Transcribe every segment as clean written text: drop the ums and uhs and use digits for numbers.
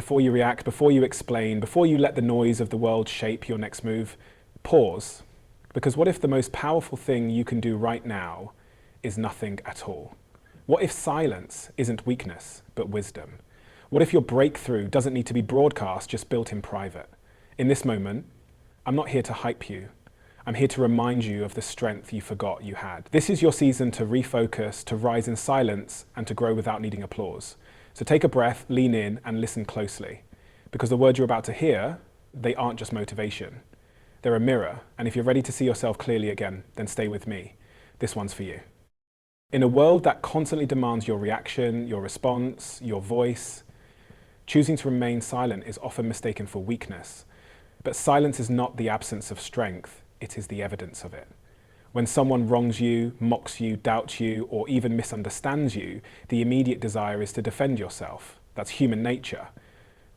before you react, before you explain, before you let the noise of the world shape your next move, pause. Because what if the most powerful thing you can do right now is nothing at all? What if silence isn't weakness, but wisdom? What if your breakthrough doesn't need to be broadcast, just built in private? In this moment, I'm not here to hype you. I'm here to remind you of the strength you forgot you had. This is your season to refocus, to rise in silence, and to grow without needing applause. So take a breath, lean in, and listen closely. Because the words you're about to hear, they aren't just motivation. They're a mirror, and if you're ready to see yourself clearly again, then stay with me. This one's for you. In a world that constantly demands your reaction, your response, your voice, choosing to remain silent is often mistaken for weakness. But silence is not the absence of strength, it is the evidence of it. When someone wrongs you, mocks you, doubts you, or even misunderstands you, the immediate desire is to defend yourself. That's human nature.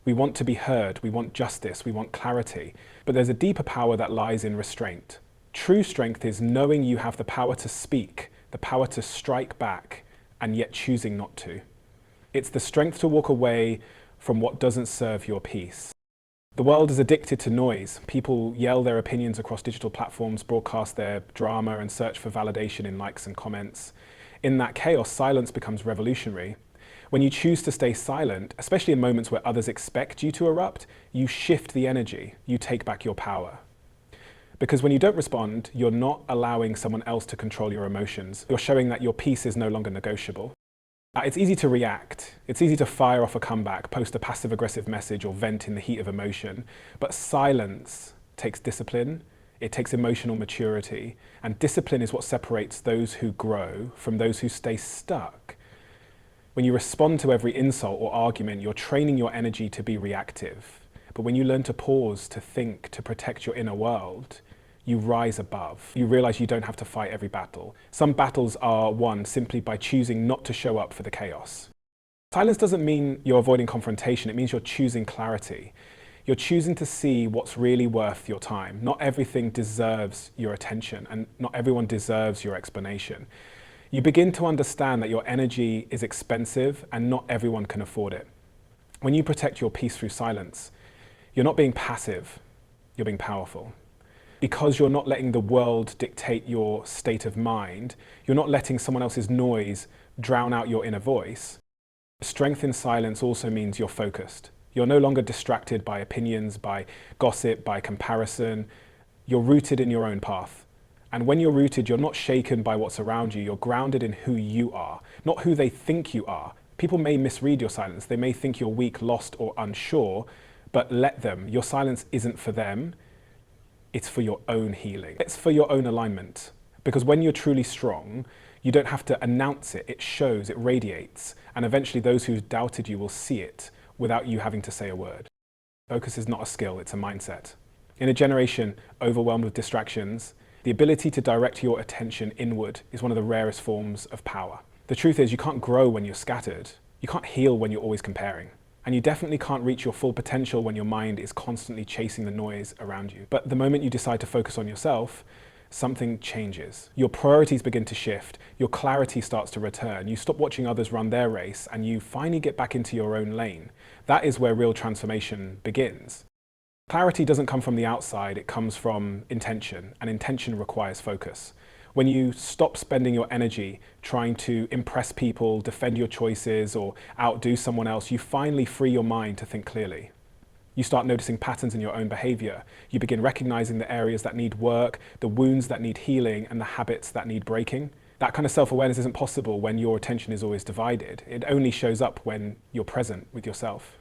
We want to be heard, we want justice, we want clarity. But there's a deeper power that lies in restraint. True strength is knowing you have the power to speak, the power to strike back, and yet choosing not to. It's the strength to walk away from what doesn't serve your peace. The world is addicted to noise. People yell their opinions across digital platforms, broadcast their drama, and search for validation in likes and comments. In that chaos, silence becomes revolutionary. When you choose to stay silent, especially in moments where others expect you to erupt, you shift the energy, you take back your power. Because when you don't respond, you're not allowing someone else to control your emotions. You're showing that your peace is no longer negotiable. It's easy to react. It's easy to fire off a comeback, post a passive-aggressive message, or vent in the heat of emotion. But silence takes discipline, it takes emotional maturity, and discipline is what separates those who grow from those who stay stuck. When you respond to every insult or argument, you're training your energy to be reactive. But when you learn to pause, to think, to protect your inner world, you rise above. You realize you don't have to fight every battle. Some battles are won simply by choosing not to show up for the chaos. Silence doesn't mean you're avoiding confrontation, it means you're choosing clarity. You're choosing to see what's really worth your time. Not everything deserves your attention, and not everyone deserves your explanation. You begin to understand that your energy is expensive and not everyone can afford it. When you protect your peace through silence, you're not being passive, you're being powerful. Because you're not letting the world dictate your state of mind, you're not letting someone else's noise drown out your inner voice. Strength in silence also means you're focused. You're no longer distracted by opinions, by gossip, by comparison. You're rooted in your own path. And when you're rooted, you're not shaken by what's around you. You're grounded in who you are, not who they think you are. People may misread your silence. They may think you're weak, lost, or unsure, but let them. Your silence isn't for them. It's for your own healing. It's for your own alignment. Because when you're truly strong, you don't have to announce it. It shows, it radiates. And eventually those who doubted you will see it without you having to say a word. Focus is not a skill, it's a mindset. In a generation overwhelmed with distractions, the ability to direct your attention inward is one of the rarest forms of power. The truth is, you can't grow when you're scattered. You can't heal when you're always comparing. And you definitely can't reach your full potential when your mind is constantly chasing the noise around you. But the moment you decide to focus on yourself, something changes. Your priorities begin to shift, your clarity starts to return, you stop watching others run their race, and you finally get back into your own lane. That is where real transformation begins. Clarity doesn't come from the outside, it comes from intention, and intention requires focus. When you stop spending your energy trying to impress people, defend your choices, or outdo someone else, you finally free your mind to think clearly. You start noticing patterns in your own behavior. You begin recognizing the areas that need work, the wounds that need healing, and the habits that need breaking. That kind of self-awareness isn't possible when your attention is always divided. It only shows up when you're present with yourself.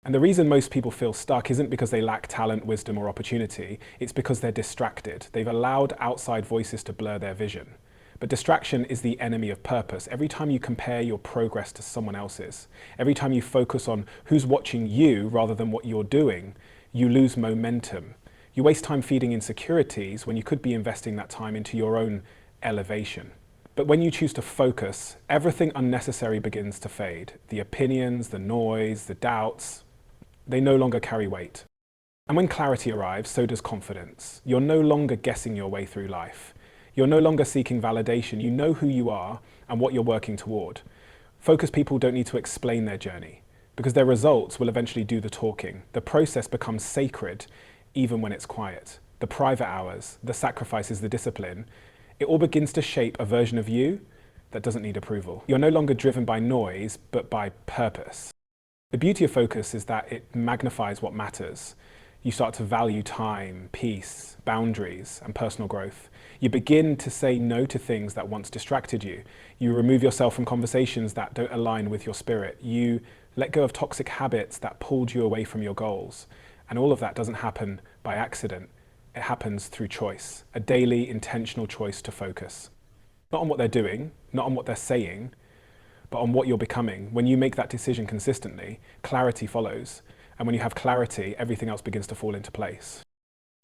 And the reason most people feel stuck isn't because they lack talent, wisdom, or opportunity. It's because they're distracted. They've allowed outside voices to blur their vision. But distraction is the enemy of purpose. Every time you compare your progress to someone else's, every time you focus on who's watching you rather than what you're doing, you lose momentum. You waste time feeding insecurities when you could be investing that time into your own elevation. But when you choose to focus, everything unnecessary begins to fade. The opinions, the noise, the doubts, they no longer carry weight. And when clarity arrives, so does confidence. You're no longer guessing your way through life. You're no longer seeking validation. You know who you are and what you're working toward. Focused people don't need to explain their journey. because their results will eventually do the talking. The process becomes sacred even when it's quiet. The private hours, the sacrifices, the discipline, it all begins to shape a version of you that doesn't need approval. You're no longer driven by noise, but by purpose. The beauty of focus is that it magnifies what matters. You start to value time, peace, boundaries, and personal growth. You begin to say no to things that once distracted you. You remove yourself from conversations that don't align with your spirit. You let go of toxic habits that pulled you away from your goals. And all of that doesn't happen by accident. It happens through choice, a daily intentional choice to focus. Not on what they're doing, not on what they're saying, but on what you're becoming. When you make that decision consistently, clarity follows. And when you have clarity, everything else begins to fall into place.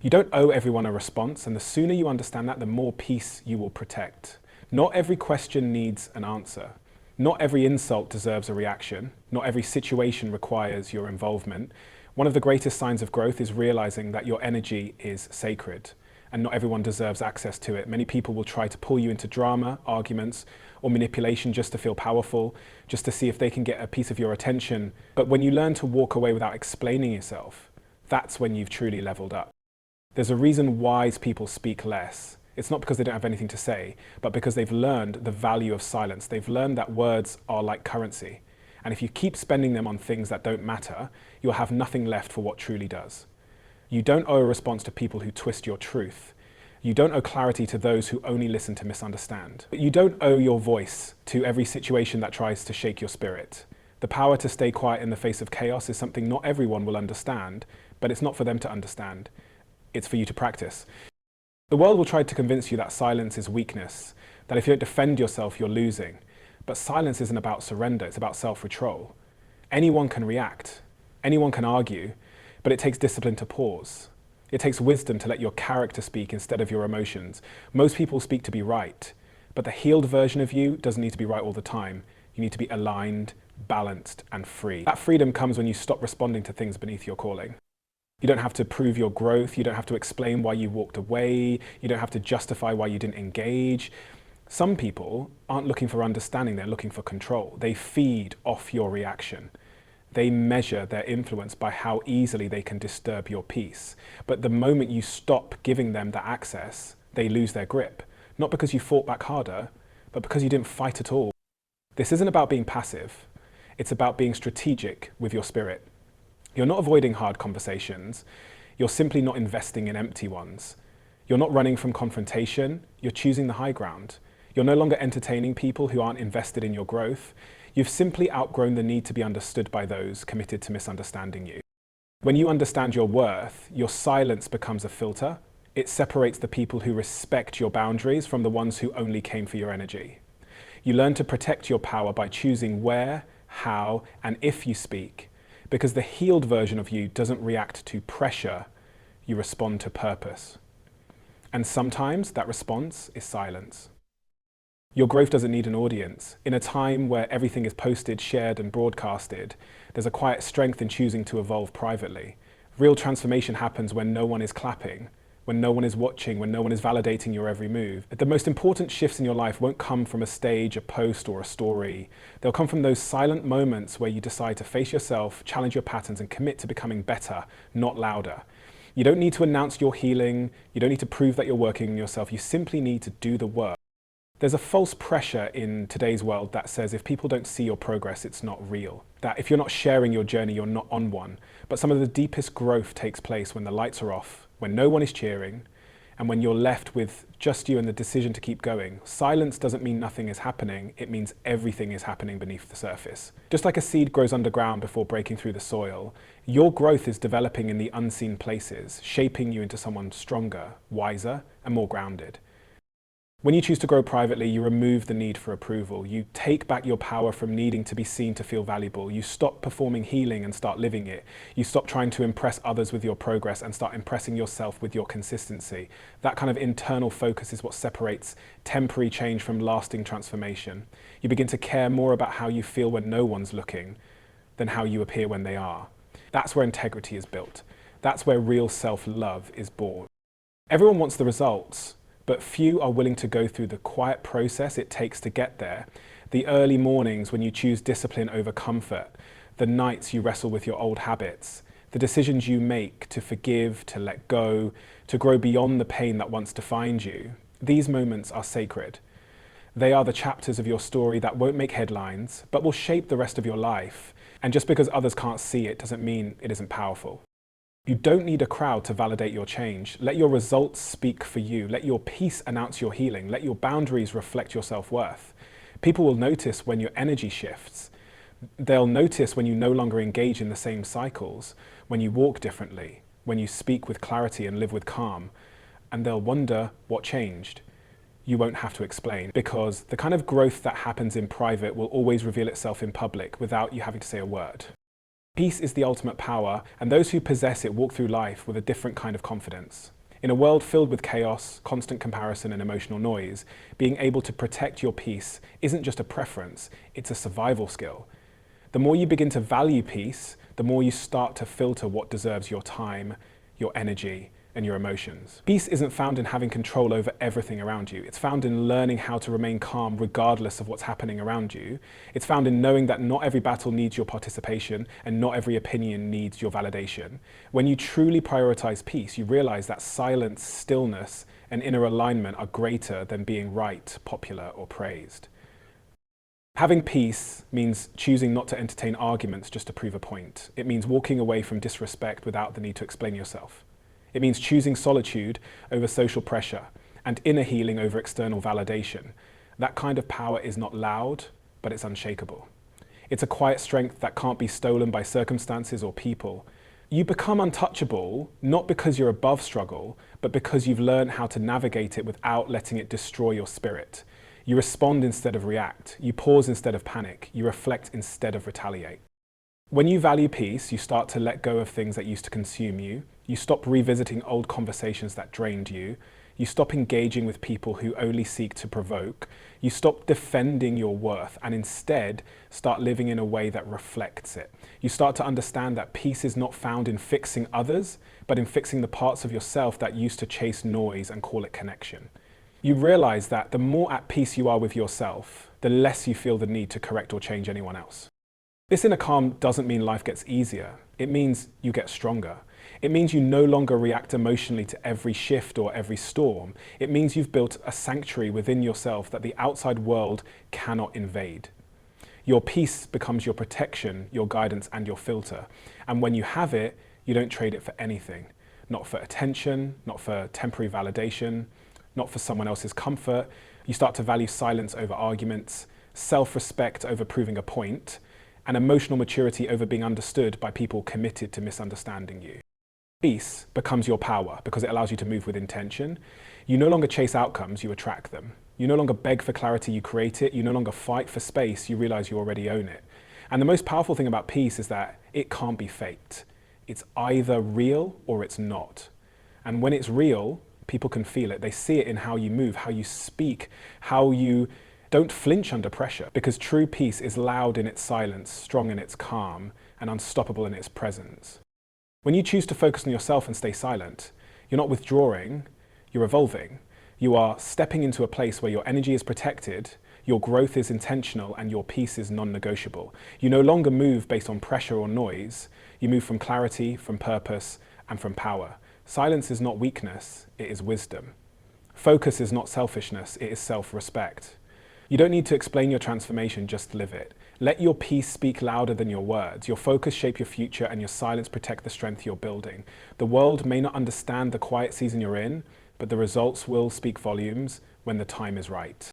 You don't owe everyone a response, and the sooner you understand that, the more peace you will protect. Not every question needs an answer. Not every insult deserves a reaction. Not every situation requires your involvement. One of the greatest signs of growth is realizing that your energy is sacred, and not everyone deserves access to it. Many people will try to pull you into drama, arguments, or manipulation just to feel powerful, just to see if they can get a piece of your attention. But when you learn to walk away without explaining yourself, that's when you've truly leveled up. There's a reason wise people speak less. It's not because they don't have anything to say, but because they've learned the value of silence. They've learned that words are like currency. And if you keep spending them on things that don't matter, you'll have nothing left for what truly does. You don't owe a response to people who twist your truth. You don't owe clarity to those who only listen to misunderstand. But you don't owe your voice to every situation that tries to shake your spirit. The power to stay quiet in the face of chaos is something not everyone will understand, but it's not for them to understand. It's for you to practice. The world will try to convince you that silence is weakness, that if you don't defend yourself, you're losing. But silence isn't about surrender, it's about self-control. Anyone can react, anyone can argue, but it takes discipline to pause. It takes wisdom to let your character speak instead of your emotions. Most people speak to be right, but the healed version of you doesn't need to be right all the time. You need to be aligned, balanced, and free. That freedom comes when you stop responding to things beneath your calling. You don't have to prove your growth. You don't have to explain why you walked away. You don't have to justify why you didn't engage. Some people aren't looking for understanding, they're looking for control. They feed off your reaction. They measure their influence by how easily they can disturb your peace. But the moment you stop giving them that access, they lose their grip. Not because you fought back harder, but because you didn't fight at all. This isn't about being passive. It's about being strategic with your spirit. You're not avoiding hard conversations. You're simply not investing in empty ones. You're not running from confrontation. You're choosing the high ground. You're no longer entertaining people who aren't invested in your growth. You've simply outgrown the need to be understood by those committed to misunderstanding you. When you understand your worth, your silence becomes a filter. It separates the people who respect your boundaries from the ones who only came for your energy. You learn to protect your power by choosing where, how, and if you speak, because the healed version of you doesn't react to pressure, you respond to purpose. And sometimes that response is silence. Your growth doesn't need an audience. In a time where everything is posted, shared, and broadcasted, there's a quiet strength in choosing to evolve privately. Real transformation happens when no one is clapping, when no one is watching, when no one is validating your every move. The most important shifts in your life won't come from a stage, a post, or a story. They'll come from those silent moments where you decide to face yourself, challenge your patterns, and commit to becoming better, not louder. You don't need to announce your healing. You don't need to prove that you're working on yourself. You simply need to do the work. There's a false pressure in today's world that says if people don't see your progress, it's not real. That if you're not sharing your journey, you're not on one. But some of the deepest growth takes place when the lights are off, when no one is cheering, and when you're left with just you and the decision to keep going. Silence doesn't mean nothing is happening, it means everything is happening beneath the surface. Just like a seed grows underground before breaking through the soil, your growth is developing in the unseen places, shaping you into someone stronger, wiser, and more grounded. When you choose to grow privately, you remove the need for approval. You take back your power from needing to be seen to feel valuable. You stop performing healing and start living it. You stop trying to impress others with your progress and start impressing yourself with your consistency. That kind of internal focus is what separates temporary change from lasting transformation. You begin to care more about how you feel when no one's looking than how you appear when they are. That's where integrity is built. That's where real self-love is born. Everyone wants the results, but few are willing to go through the quiet process it takes to get there. The early mornings when you choose discipline over comfort, the nights you wrestle with your old habits, the decisions you make to forgive, to let go, to grow beyond the pain that once defined you. These moments are sacred. They are the chapters of your story that won't make headlines, but will shape the rest of your life. And just because others can't see it doesn't mean it isn't powerful. You don't need a crowd to validate your change. Let your results speak for you. Let your peace announce your healing. Let your boundaries reflect your self-worth. People will notice when your energy shifts. They'll notice when you no longer engage in the same cycles, when you walk differently, when you speak with clarity and live with calm. And they'll wonder what changed. You won't have to explain, because the kind of growth that happens in private will always reveal itself in public without you having to say a word. Peace is the ultimate power, and those who possess it walk through life with a different kind of confidence. In a world filled with chaos, constant comparison, and emotional noise, being able to protect your peace isn't just a preference, it's a survival skill. The more you begin to value peace, the more you start to filter what deserves your time, your energy, and your emotions. Peace isn't found in having control over everything around you. It's found in learning how to remain calm regardless of what's happening around you. It's found in knowing that not every battle needs your participation and not every opinion needs your validation. When you truly prioritize peace, you realize that silence, stillness, and inner alignment are greater than being right, popular, or praised. Having peace means choosing not to entertain arguments just to prove a point. It means walking away from disrespect without the need to explain yourself. It means choosing solitude over social pressure and inner healing over external validation. That kind of power is not loud, but it's unshakable. It's a quiet strength that can't be stolen by circumstances or people. You become untouchable, not because you're above struggle, but because you've learned how to navigate it without letting it destroy your spirit. You respond instead of react. You pause instead of panic. You reflect instead of retaliate. When you value peace, you start to let go of things that used to consume you. You stop revisiting old conversations that drained you. You stop engaging with people who only seek to provoke. You stop defending your worth and instead start living in a way that reflects it. You start to understand that peace is not found in fixing others, but in fixing the parts of yourself that used to chase noise and call it connection. You realize that the more at peace you are with yourself, the less you feel the need to correct or change anyone else. This inner calm doesn't mean life gets easier. It means you get stronger. It means you no longer react emotionally to every shift or every storm. It means you've built a sanctuary within yourself that the outside world cannot invade. Your peace becomes your protection, your guidance, and your filter. And when you have it, you don't trade it for anything. Not for attention, not for temporary validation, not for someone else's comfort. You start to value silence over arguments, self-respect over proving a point, and emotional maturity over being understood by people committed to misunderstanding you. Peace becomes your power because it allows you to move with intention. You no longer chase outcomes, you attract them. You no longer beg for clarity, you create it. You no longer fight for space, you realize you already own it. And the most powerful thing about peace is that it can't be faked. It's either real or it's not. And when it's real, people can feel it. They see it in how you move, how you speak, how you don't flinch under pressure, because true peace is loud in its silence, strong in its calm, and unstoppable in its presence. When you choose to focus on yourself and stay silent, you're not withdrawing, you're evolving. You are stepping into a place where your energy is protected, your growth is intentional, and your peace is non-negotiable. You no longer move based on pressure or noise. You move from clarity, from purpose, and from power. Silence is not weakness, it is wisdom. Focus is not selfishness, it is self-respect. You don't need to explain your transformation, just live it. Let your peace speak louder than your words. Your focus shape your future and your silence protect the strength you're building. The world may not understand the quiet season you're in, but the results will speak volumes when the time is right.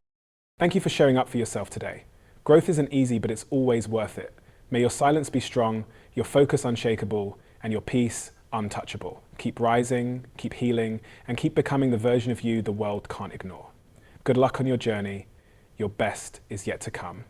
Thank you for showing up for yourself today. Growth isn't easy, but it's always worth it. May your silence be strong, your focus unshakable, and your peace untouchable. Keep rising, keep healing, and keep becoming the version of you the world can't ignore. Good luck on your journey. Your best is yet to come.